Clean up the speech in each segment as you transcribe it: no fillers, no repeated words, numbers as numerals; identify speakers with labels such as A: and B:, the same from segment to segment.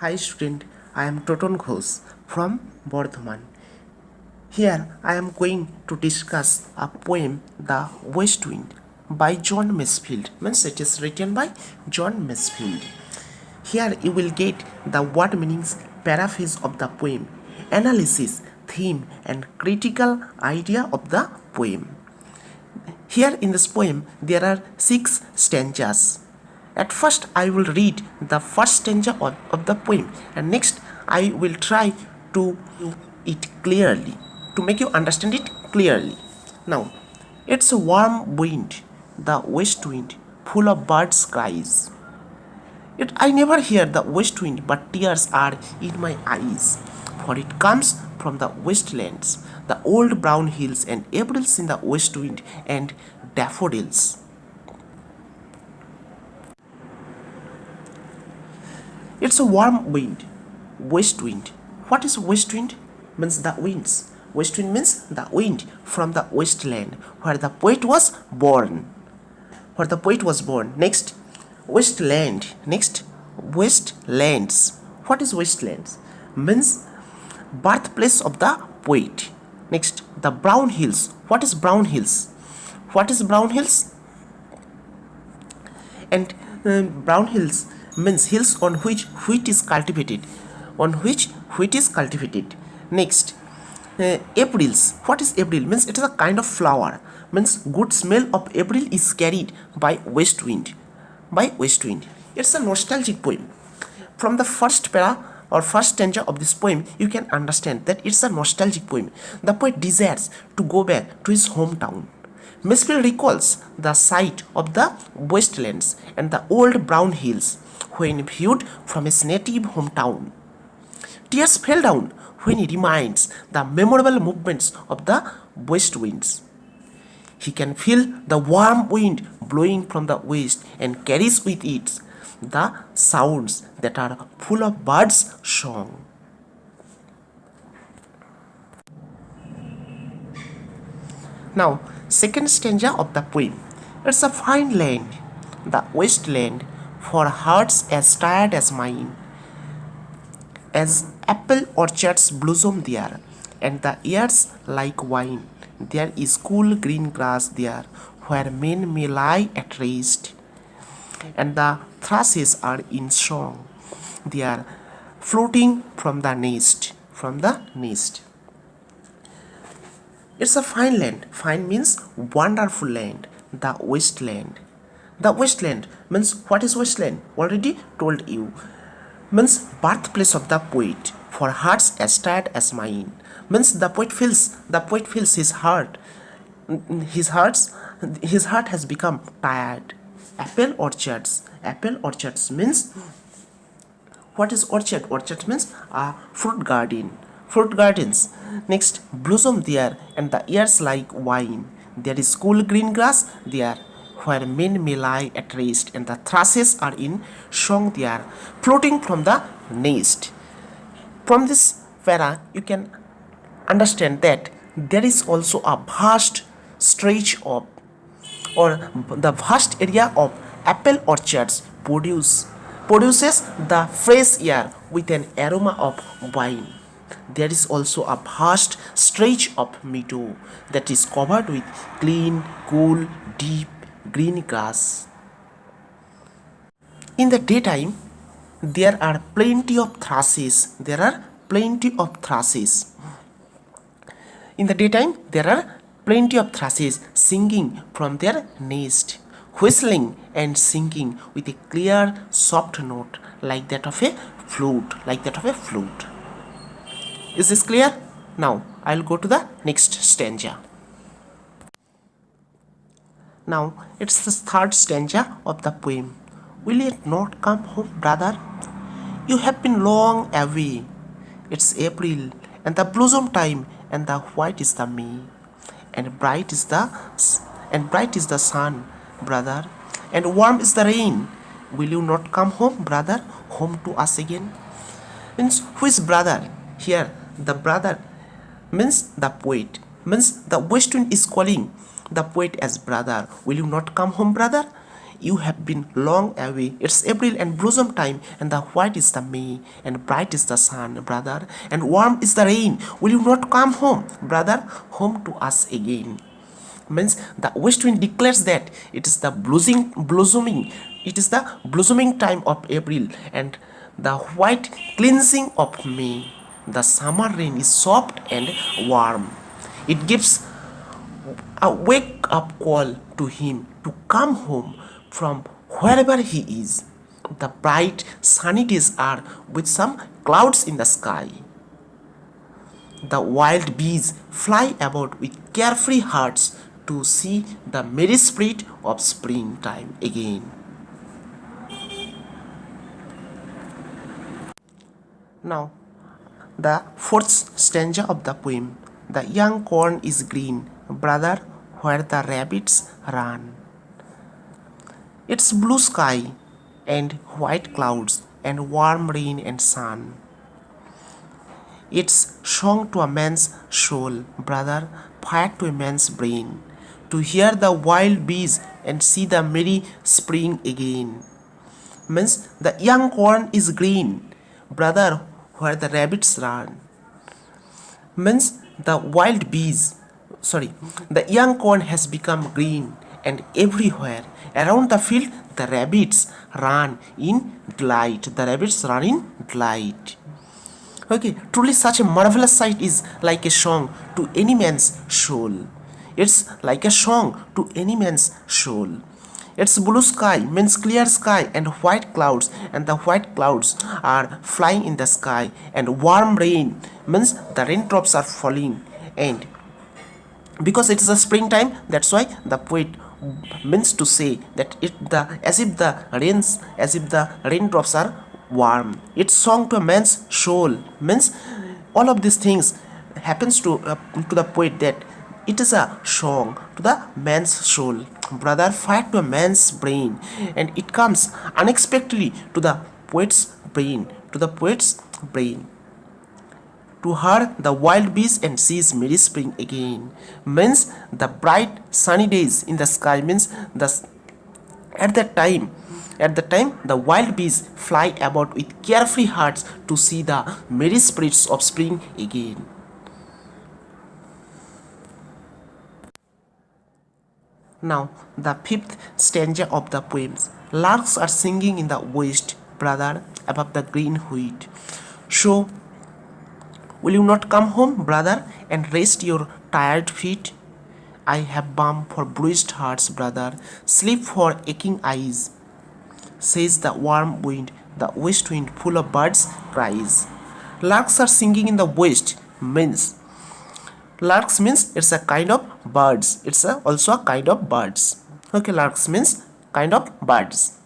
A: Hi student, I am Toton Ghosh from BARDHAMAN. Here I am going to discuss a poem, The Wasteland, by John Masefield. Means it is written by John Masefield. Here you will get the word meanings, paraphrase of the poem, analysis, theme and critical idea of the poem. Here in this poem there are 6 stanzas. At first I will read the first stanza of the poem, and next I will try to it clearly, to make you understand it clearly. Now, it's a warm wind, the west wind, full of birds' cries. I never hear the west wind, but tears are in my eyes, for it comes from the wastelands, the old brown hills and Aprils in the west wind and daffodils. It's a warm wind, west wind. What is west wind? Means the winds. West wind means the wind from the wasteland where the poet was born. Where the poet was born. Next, wasteland. Next, wastelands. What is wastelands? Means birthplace of the poet. Next, the brown hills. What is brown hills? What is brown hills? And brown hills means hills on which wheat is cultivated. On which wheat is cultivated. Next, Aprils. What is April? Means it is a kind of flower. Means good smell of April is carried by west wind. By west wind. It's a nostalgic poem. From the first para or first stanza of this poem, you can understand that it's a nostalgic poem. The poet desires to go back to his hometown. Masefield recalls the sight of the wastelands and the old brown hills when viewed from his native hometown. Tears fell down when he reminds the memorable movements of the west winds. He can feel the warm wind blowing from the west and carries with it the sounds that are full of birds' song. Now, second stanza of the poem. It's a fine land, the wasteland, for hearts as tired as mine. As apple orchards blossom there, and the ears like wine, there is cool green grass there, where men may lie at rest. And the thrushes are in song, they are floating from the nest. From the nest. It's a fine land. Fine means wonderful land. The wasteland. The wasteland means, what is wasteland? Already told you. Means birthplace of the poet, for hearts as tired as mine. Means the poet feels his heart. His heart has become tired. Apple orchards. Apple orchards means, what is orchard? Orchard means a fruit garden. Fruit gardens. Next, blossom there, and the ears like wine. There is cool green grass there, where men may lie at rest, and the thrushes are in song there, floating from the nest. From this para, you can understand that there is also a vast stretch of, or the vast area of apple orchards produces the fresh air with an aroma of wine. There is also a vast stretch of meadow that is covered with clean, cool, deep green grass. In the daytime, there are plenty of thrushes. There are plenty of thrushes. In the daytime, there are plenty of thrushes singing from their nest, whistling and singing with a clear, soft note like that of a flute. Is this clear? Now, I'll go to the next stanza. Now, it's the third stanza of the poem. Will you not come home, brother? You have been long away. It's April, and the blossom time, and the white is the May, and bright is the sun, brother, and warm is the rain. Will you not come home, brother, home to us again? Means, who is brother? Here, the brother means the poet. Means the west wind is calling the poet as brother. Will you not come home, brother? you have been long away. It's April and blossom time, and the white is the May, and bright is the sun, brother, and warm is the rain. Will you not come home, brother, home to us again? Means the west wind declares that it is the blossoming time of April and the white cleansing of May. The summer rain is soft and warm. It gives a wake up call to him to come home from wherever he is. The bright sunny days are with some clouds in the sky. The wild bees fly about with carefree hearts to see the merry spirit of springtime again. Now, the fourth stanza of the poem. The young corn is green, brother, where the rabbits run. It's blue sky and white clouds and warm rain and sun. It's song to a man's soul, brother, fire to a man's brain, to hear the wild bees and see the merry spring again. Means the young corn is green, brother, where the rabbits run. Means the young corn has become green, and everywhere around the field the rabbits run in delight. Okay, truly such a marvelous sight is like a song to any man's soul. It's like a song to any man's soul. It's blue sky means clear sky and white clouds, and the white clouds are flying in the sky, and warm rain means the raindrops are falling, and because it is a springtime, that's why the poet means to say that as if the raindrops are warm. It's song to a man's soul means all of these things happens to the poet, that it is a song to the man's soul, brother, fire to a man's brain, and it comes unexpectedly to the poet's brain. To her the wild bees and sees merry spring again. Means the bright sunny days in the sky, means at the time the wild bees fly about with carefree hearts to see the merry spirits of spring again. Now the fifth stanza of the poems. Larks are singing in the west, brother, above the green wheat. So will you not come home, brother, and rest your tired feet? I have balm for bruised hearts, brother, sleep for aching eyes, says the warm wind, the west wind full of birds' cries. Larks are singing in the west means it's a kind of birds. It's also a kind of birds. Okay, larks means kind of birds.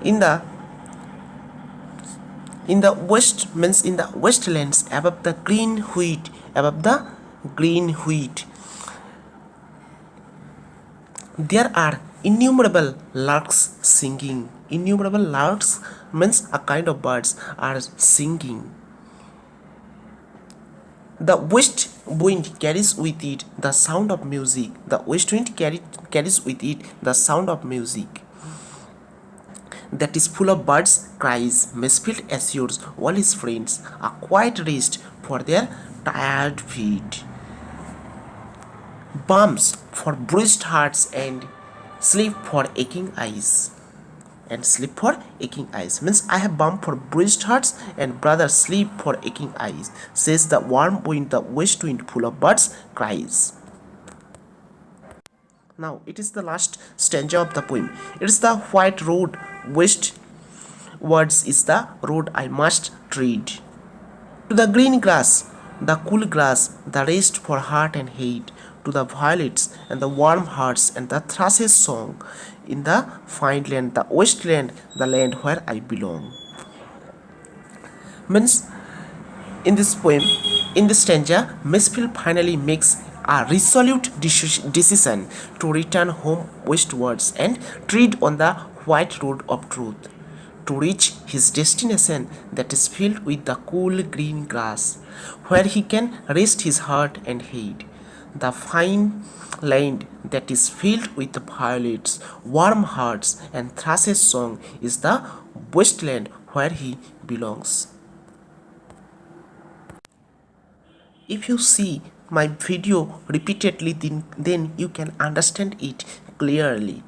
A: In the west means in the wastelands above the green wheat, there are innumerable larks singing. Innumerable larks means a kind of birds are singing. The west wind carries with it the sound of music. Carries with it the sound of music that is full of birds' cries. Masefield assures all his friends a quiet rest for their tired feet, balms for bruised hearts, and sleep for aching eyes. Means I have balm for bruised hearts, and brother, sleep for aching eyes, says the warm wind, the west wind full of birds' cries. Now it is the last stanza of the poem. It is the white road westwards is the road I must tread. To the green grass, the cool grass, the rest for heart and head. To the violets and the warm hearts and the thrushes' song. In the fine land, the wasteland, the land where I belong. Means in this poem, in this stanza, Masefield finally makes a resolute decision to return home westwards and tread on the white road of truth, to reach his destination that is filled with the cool green grass, where he can rest his heart and head. the fine land that is filled with violets, warm hearts, and thrushes song is the wasteland where he belongs. If you see my video repeatedly, then you can understand it clearly.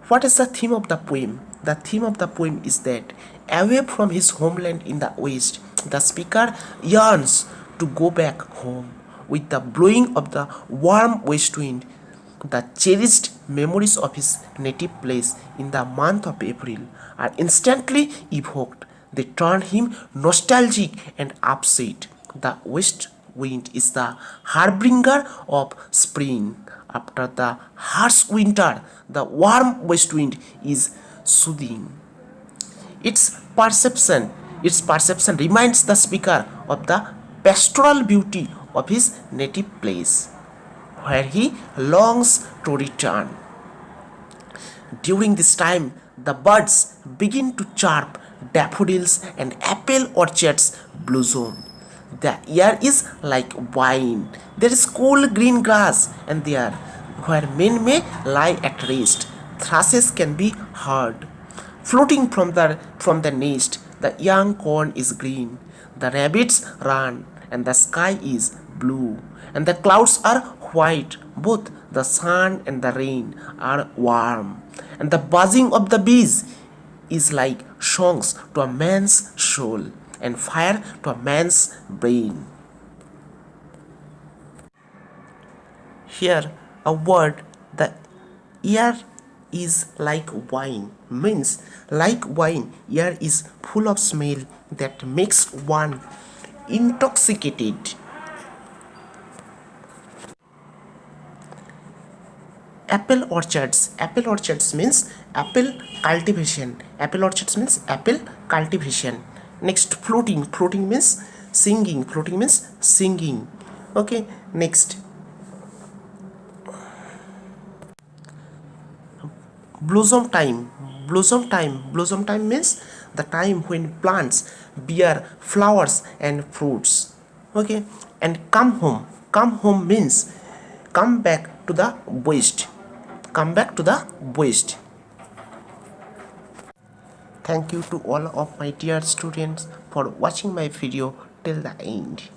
A: What is the theme of the poem? The theme of the poem is that away from his homeland in the west, the speaker yearns to go back home. With the blowing of the warm west wind, the cherished memories of his native place in the month of April are instantly evoked. They turn him nostalgic and upset. The west wind is the harbinger of spring. After the harsh winter, the warm west wind is soothing. Its perception reminds the speaker of the pastoral beauty of his native place, where he longs to return. During this time, the birds begin to chirp, daffodils and apple orchards blossom. The air is like wine. There is cool green grass, and there, where men may lie at rest, thrushes can be heard. Floating from the nest, the young corn is green. The rabbits run, and the sky is blue, and the clouds are white. Both the sun and the rain are warm, and the buzzing of the bees is like songs to a man's soul and fire to a man's brain. Here, a word, the air is like wine, means like wine, air is full of smell that makes one intoxicated. Apple orchards means apple cultivation. Apple orchards means apple cultivation. Next, floating means singing. Okay, next, blossom time means the time when plants bear flowers and fruits. Okay, and come home means come back to the west. Thank you to all of my dear students for watching my video till the end.